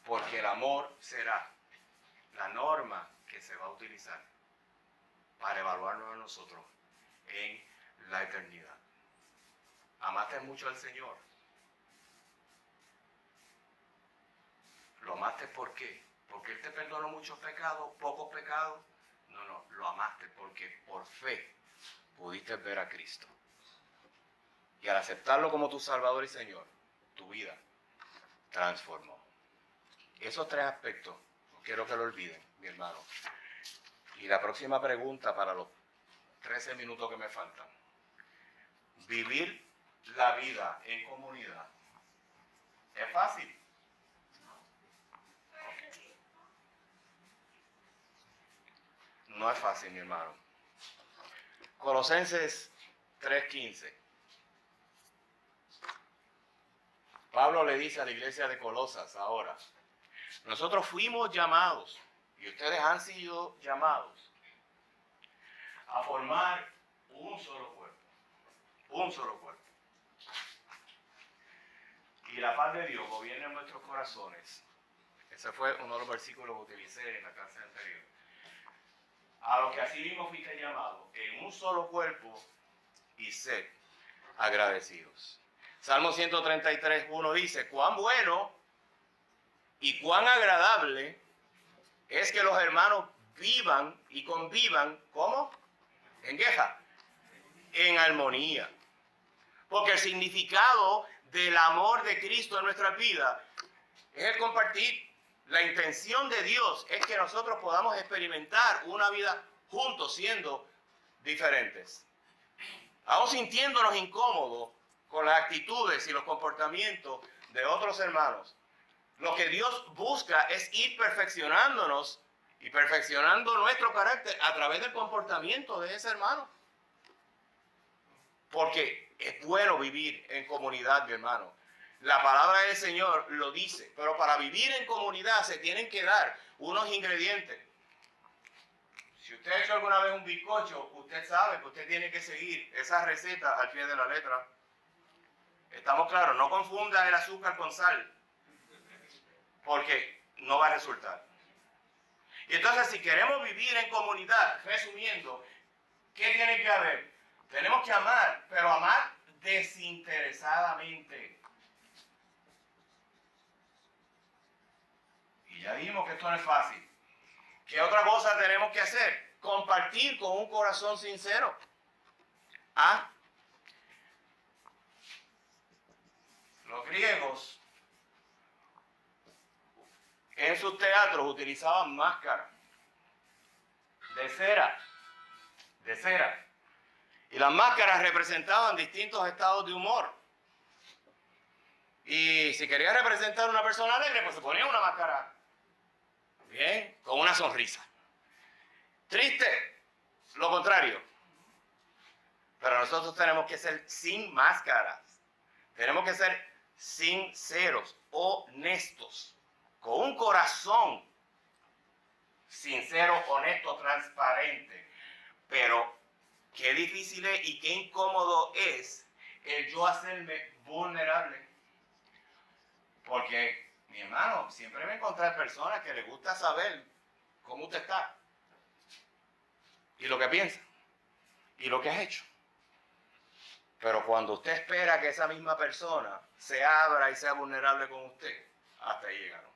Porque el amor será la norma que se va a utilizar para evaluarnos a nosotros en la eternidad. ¿Amaste mucho al Señor? ¿Lo amaste por qué? ¿Porque Él te perdonó muchos pecados, pocos pecados? No, lo amaste porque por fe pudiste ver a Cristo. Y al aceptarlo como tu Salvador y Señor, tu vida transformó. Esos tres aspectos, no quiero que lo olviden, mi hermano. Y la próxima pregunta para los 13 minutos que me faltan. Vivir la vida en comunidad, ¿es fácil? No es fácil, mi hermano. Colosenses 3:15. Pablo le dice a la iglesia de Colosas ahora, nosotros fuimos llamados, y ustedes han sido llamados, a formar un solo cuerpo. Un solo cuerpo. Y la paz de Dios gobierna en nuestros corazones. Ese fue uno de los versículos que utilicé en la clase anterior. A los que así mismo fuiste llamados en un solo cuerpo y sed agradecidos. Salmo 133:1 dice, cuán bueno y cuán agradable es que los hermanos vivan y convivan, ¿cómo? En queja, en armonía. Porque el significado del amor de Cristo en nuestra vida es el compartir. La intención de Dios es que nosotros podamos experimentar una vida juntos, siendo diferentes. Aún sintiéndonos incómodos con las actitudes y los comportamientos de otros hermanos. Lo que Dios busca es ir perfeccionándonos y perfeccionando nuestro carácter a través del comportamiento de ese hermano. Porque es bueno vivir en comunidad, mi hermano. La palabra del Señor lo dice, pero para vivir en comunidad se tienen que dar unos ingredientes. Si usted ha hecho alguna vez un bizcocho, usted sabe que usted tiene que seguir esa receta al pie de la letra. ¿Estamos claros? No confunda el azúcar con sal, porque no va a resultar. Y entonces, si queremos vivir en comunidad, resumiendo, ¿qué tiene que haber? Tenemos que amar, pero amar desinteresadamente. Y ya vimos que esto no es fácil. ¿Qué otra cosa tenemos que hacer? Compartir con un corazón sincero. ¿Ah? Los griegos en sus teatros utilizaban máscaras de cera. Y las máscaras representaban distintos estados de humor. Y si quería representar a una persona alegre, pues se ponía una máscara. Bien, con una sonrisa. Triste, lo contrario. Pero nosotros tenemos que ser sin máscaras. Tenemos que ser sinceros, honestos, con un corazón sincero, honesto, transparente. Pero qué difícil es y qué incómodo es el yo hacerme vulnerable. Porque, mi hermano, siempre me encontré personas que les gusta saber cómo usted está. Y lo que piensa. Y lo que has hecho. Pero cuando usted espera que esa misma persona se abra y sea vulnerable con usted, hasta ahí llegaron.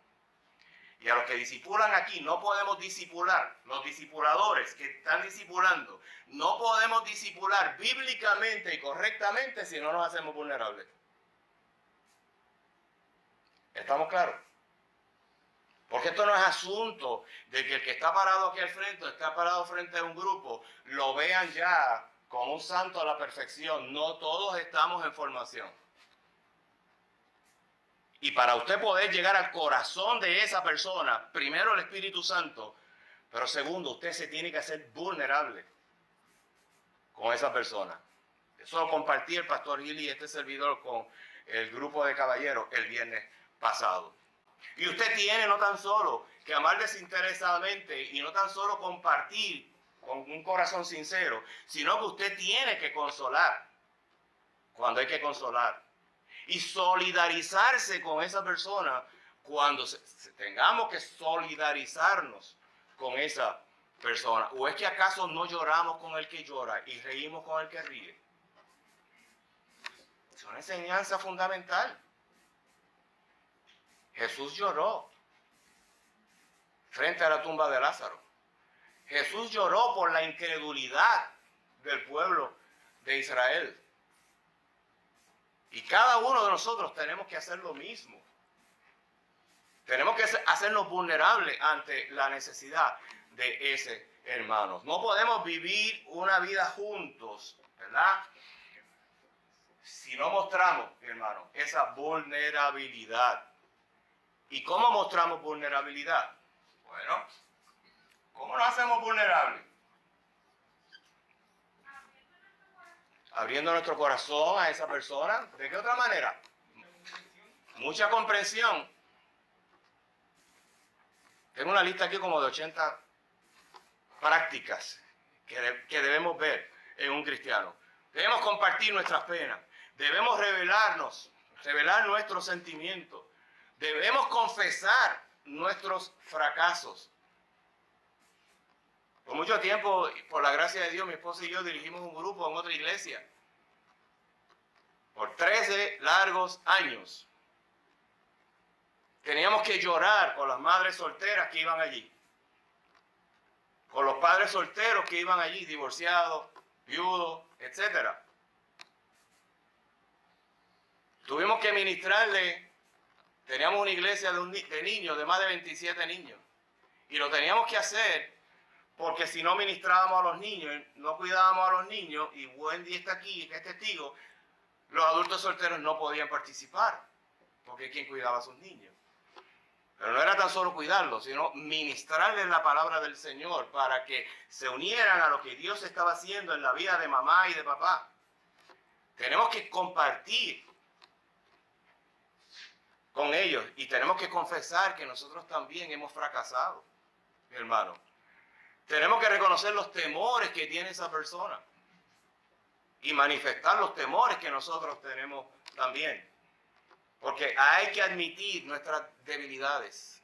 Y a los que disipulan aquí, no podemos disipular. Los disipuladores que están disipulando, no podemos disipular bíblicamente y correctamente si no nos hacemos vulnerables. ¿Estamos claros? Porque esto no es asunto de que el que está parado aquí al frente, está parado frente a un grupo, lo vean ya como un santo a la perfección. No todos estamos en formación. Y para usted poder llegar al corazón de esa persona, primero el Espíritu Santo, pero segundo, usted se tiene que hacer vulnerable con esa persona. Eso lo compartí el pastor Gil y este servidor con el grupo de caballeros el viernes pasado. Y usted tiene no tan solo que amar desinteresadamente y no tan solo compartir con un corazón sincero, sino que usted tiene que consolar cuando hay que consolar. Y solidarizarse con esa persona cuando tengamos que solidarizarnos con esa persona. ¿O es que acaso no lloramos con el que llora y reímos con el que ríe? Es una enseñanza fundamental. Jesús lloró frente a la tumba de Lázaro. Jesús lloró por la incredulidad del pueblo de Israel. Y cada uno de nosotros tenemos que hacer lo mismo. Tenemos que hacernos vulnerables ante la necesidad de ese hermano. No podemos vivir una vida juntos, ¿verdad? Si no mostramos, hermano, esa vulnerabilidad. ¿Y cómo mostramos vulnerabilidad? Bueno, ¿cómo nos hacemos vulnerables? Abriendo nuestro corazón a esa persona. ¿De qué otra manera? Mucha comprensión. Tengo una lista aquí como de 80 prácticas que debemos ver en un cristiano. Debemos compartir nuestras penas. Debemos revelar nuestros sentimientos. Debemos confesar nuestros fracasos. Por mucho tiempo, por la gracia de Dios, mi esposa y yo dirigimos un grupo en otra iglesia. Por 13 largos años. Teníamos que llorar con las madres solteras que iban allí. Con los padres solteros que iban allí, divorciados, viudos, etc. Tuvimos que ministrarle. Teníamos una iglesia de niños, de más de 27 niños. Y lo teníamos que hacer porque si no ministrábamos a los niños, no cuidábamos a los niños, y Wendy está aquí, que es testigo, los adultos solteros no podían participar, porque ¿quién cuidaba a sus niños? Pero no era tan solo cuidarlos, sino ministrarles la palabra del Señor para que se unieran a lo que Dios estaba haciendo en la vida de mamá y de papá. Tenemos que compartir con ellos y tenemos que confesar que nosotros también hemos fracasado, mi hermano. Tenemos que reconocer los temores que tiene esa persona y manifestar los temores que nosotros tenemos también. Porque hay que admitir nuestras debilidades.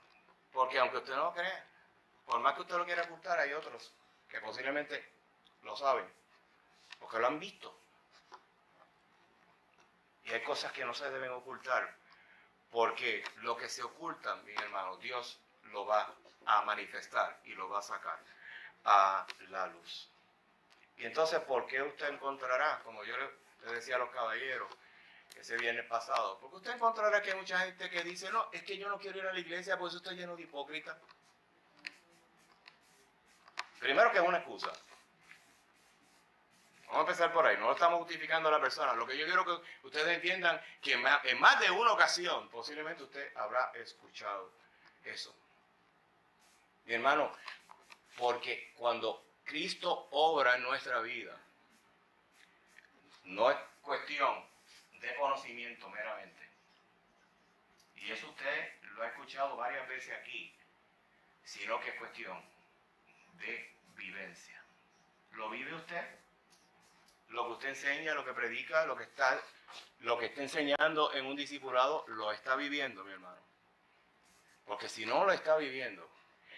Porque aunque usted no lo crea, por más que usted lo quiera ocultar, hay otros que posiblemente lo saben, porque lo han visto. Y hay cosas que no se deben ocultar, porque lo que se oculta, mi hermano, Dios lo va a manifestar y lo va a sacar a la luz. Y entonces, ¿por qué usted encontrará, como yo le decía a los caballeros ese viernes pasado, porque usted encontrará que hay mucha gente que dice, no, es que yo no quiero ir a la iglesia, porque eso está lleno de hipócritas? Primero que es una excusa. Vamos a empezar por ahí, no estamos justificando a la persona. Lo que yo quiero que ustedes entiendan que en más de una ocasión, posiblemente usted habrá escuchado eso. Mi hermano, porque cuando Cristo obra en nuestra vida, no es cuestión de conocimiento meramente. Y eso usted lo ha escuchado varias veces aquí, sino que es cuestión de vivencia. ¿Lo vive usted? Lo que usted enseña, lo que predica, lo que está enseñando en un discipulado, lo está viviendo, mi hermano. Porque si no lo está viviendo,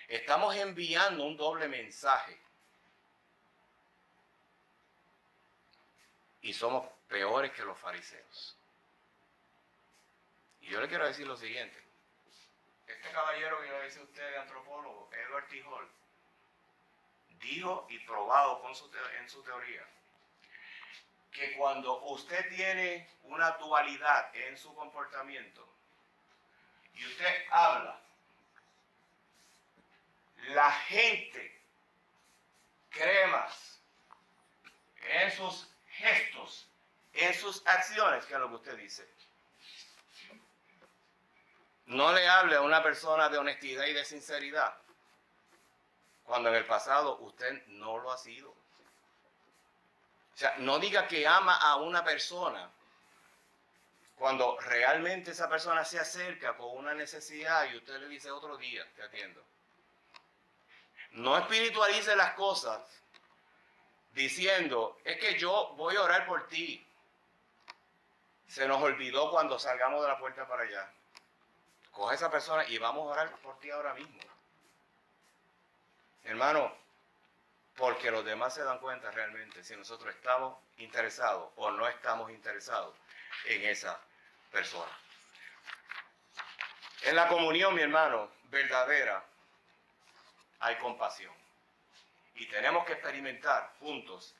estamos enviando un doble mensaje. Y somos peores que los fariseos. Y yo le quiero decir lo siguiente. Este caballero que yo le decía a usted, antropólogo, Edward T. Hall, dijo y probado en su teoría, que cuando usted tiene una dualidad en su comportamiento y usted habla, la gente cree más en sus gestos, en sus acciones, que es lo que usted dice. No le hable a una persona de honestidad y de sinceridad, cuando en el pasado usted no lo ha sido. O sea, no diga que ama a una persona cuando realmente esa persona se acerca con una necesidad y usted le dice otro día, te atiendo. No espiritualice las cosas diciendo, es que yo voy a orar por ti. Se nos olvidó cuando salgamos de la puerta para allá. Coge a esa persona y vamos a orar por ti ahora mismo. Hermano, porque los demás se dan cuenta realmente si nosotros estamos interesados o no estamos interesados en esa persona. En la comunión, mi hermano, verdadera, hay compasión. Y tenemos que experimentar juntos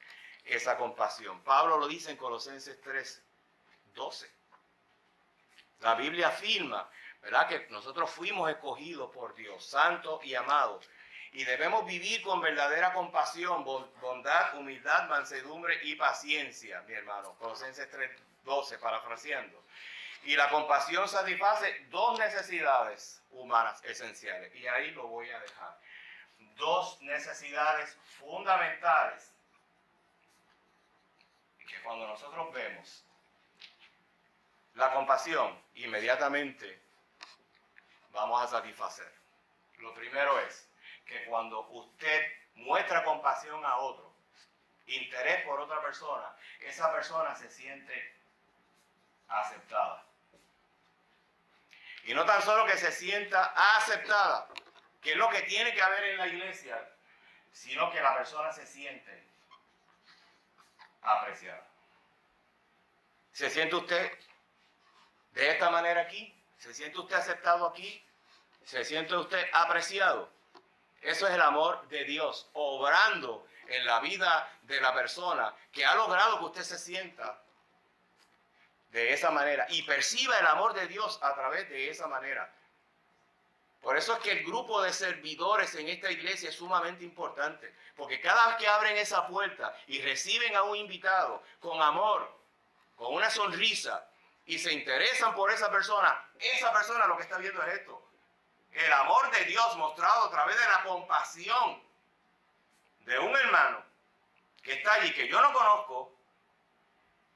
esa compasión. Pablo lo dice en Colosenses 3:12. La Biblia afirma, ¿verdad?, que nosotros fuimos escogidos por Dios, santos y amados. Y debemos vivir con verdadera compasión, bondad, humildad, mansedumbre y paciencia, mi hermano. Colosenses 3:12, parafraseando. Y la compasión satisface dos necesidades humanas esenciales. Y ahí lo voy a dejar. Dos necesidades fundamentales que cuando nosotros vemos la compasión, inmediatamente vamos a satisfacer. Lo primero es que cuando usted muestra compasión a otro, interés por otra persona, esa persona se siente aceptada. Y no tan solo que se sienta aceptada, que es lo que tiene que haber en la iglesia, sino que la persona se siente apreciada. ¿Se siente usted de esta manera aquí? ¿Se siente usted aceptado aquí? ¿Se siente usted apreciado? Eso es el amor de Dios, obrando en la vida de la persona que ha logrado que usted se sienta de esa manera y perciba el amor de Dios a través de esa manera. Por eso es que el grupo de servidores en esta iglesia es sumamente importante, porque cada vez que abren esa puerta y reciben a un invitado con amor, con una sonrisa, y se interesan por esa persona lo que está viendo es esto. El amor de Dios mostrado a través de la compasión de un hermano que está allí, que yo no conozco,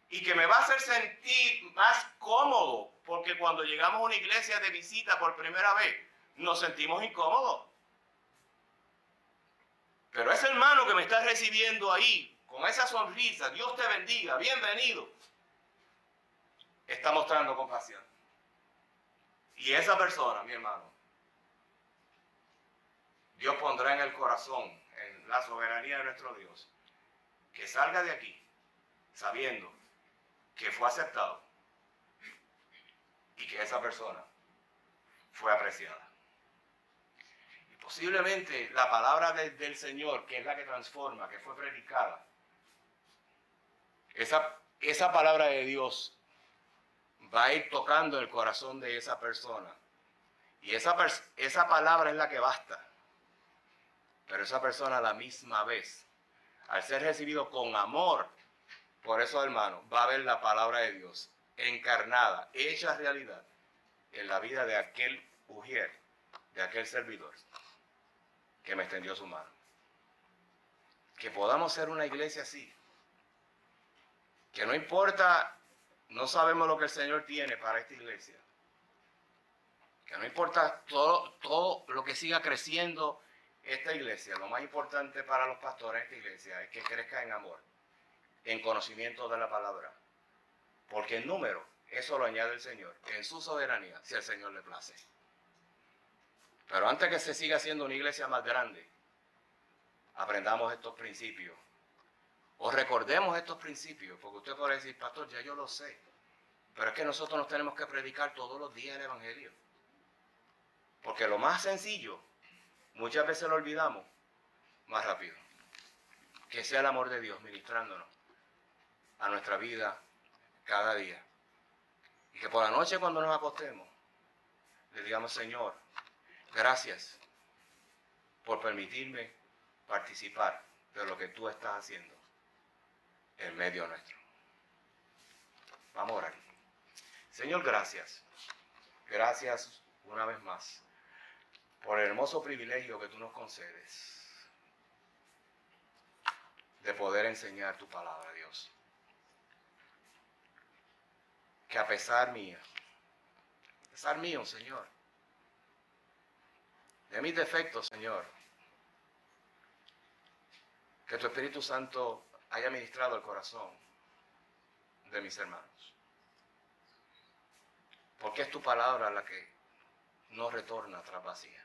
y que me va a hacer sentir más cómodo, porque cuando llegamos a una iglesia de visita por primera vez, nos sentimos incómodos. Pero ese hermano que me está recibiendo ahí, con esa sonrisa, Dios te bendiga, bienvenido, está mostrando compasión. Y esa persona, mi hermano, Dios pondrá en el corazón, en la soberanía de nuestro Dios, que salga de aquí sabiendo que fue aceptado y que esa persona fue apreciada. Y posiblemente la palabra del Señor, que es la que transforma, que fue predicada, esa palabra de Dios va a ir tocando el corazón de esa persona. Y esa palabra es la que basta. Pero esa persona a la misma vez, al ser recibido con amor por esos hermanos, va a ver la palabra de Dios encarnada, hecha realidad en la vida de aquel ujier, de aquel servidor que me extendió su mano. Que podamos ser una iglesia así. Que no importa, no sabemos lo que el Señor tiene para esta iglesia. Que no importa todo lo que siga creciendo esta iglesia. Lo más importante para los pastores de esta iglesia es que crezca en amor, en conocimiento de la palabra. Porque el número, eso lo añade el Señor, en su soberanía, si al Señor le place. Pero antes que se siga haciendo una iglesia más grande, aprendamos estos principios. O recordemos estos principios, porque usted puede decir, pastor, ya yo lo sé. Pero es que nosotros nos tenemos que predicar todos los días el Evangelio. Porque lo más sencillo, muchas veces lo olvidamos más rápido. Que sea el amor de Dios ministrándonos a nuestra vida cada día. Y que por la noche cuando nos acostemos, le digamos, Señor, gracias por permitirme participar de lo que tú estás haciendo en medio nuestro. Vamos a orar. Señor, gracias. Gracias una vez más por el hermoso privilegio que tú nos concedes de poder enseñar tu palabra, Dios. Que a pesar mío, Señor, de mis defectos, Señor, que tu Espíritu Santo haya ministrado el corazón de mis hermanos. Porque es tu palabra la que no retorna atrás vacía.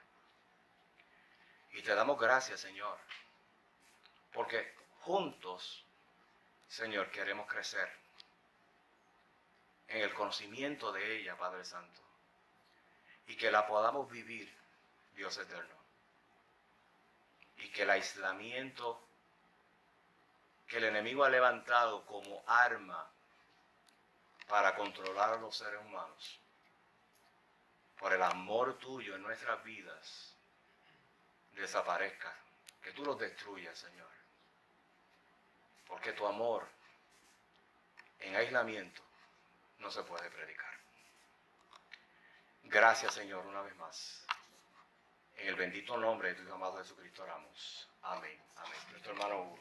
Y te damos gracias, Señor, porque juntos, Señor, queremos crecer en el conocimiento de ella, Padre Santo, y que la podamos vivir, Dios eterno, y que el aislamiento que el enemigo ha levantado como arma para controlar a los seres humanos, por el amor tuyo en nuestras vidas, desaparezca, que tú los destruyas, Señor, porque tu amor en aislamiento no se puede predicar. Gracias, Señor, una vez más. En el bendito nombre de tu Hijo amado Jesucristo oramos. Amén. Amén. Nuestro hermano Hugo.